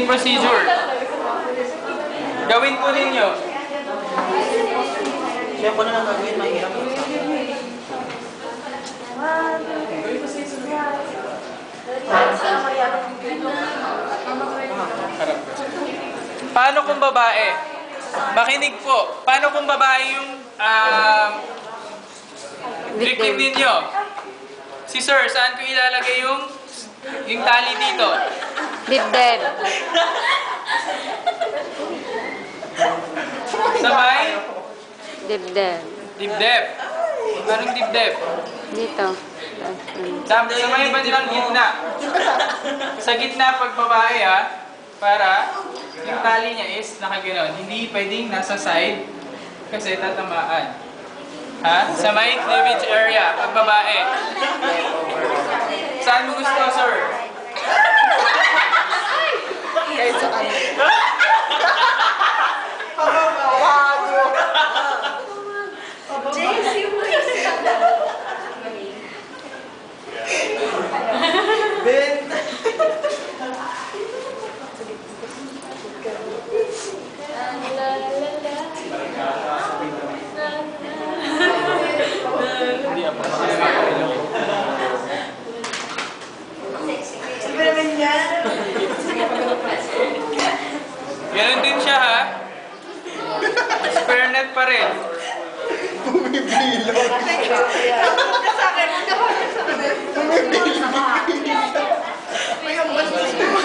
Same procedure. Gawin po ninyo. Siya ko na lang gagawin, mahirap. Paano kung babae? Makinig po. Paano kung babae yung victim ninyo? Si sir, saan ko ilalagay yung tali dito? Dibdib. Sa may? Dibdib. Dibdib. Anong dibdib? Dito. Sa may bandang gitna. Sa gitna pag babae ha, para yung tali niya is nakaganon. Hindi pwedeng nasa side kasi tatamaan. Ha? Sa may cleavage area, pag babae. Saan mo gusto, sir? Kahit sa kanila. Ganun din siya ha. Square net pa rin. Bumibilog. Kapag ka sa akin, kapag ka sa akin. May ang bastos mo.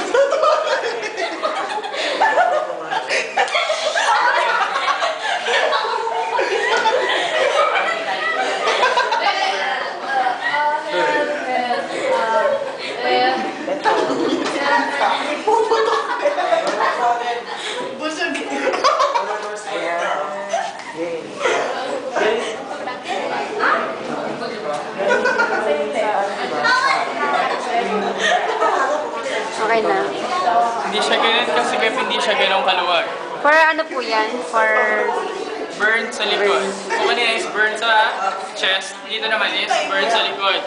Busog. Okay na. Hindi siya ganun kasi hindi siya ganun kaluwag. For ano po yan? For... Burn sa likod. Kung kanina is burn sa chest, dito naman is burn sa likod.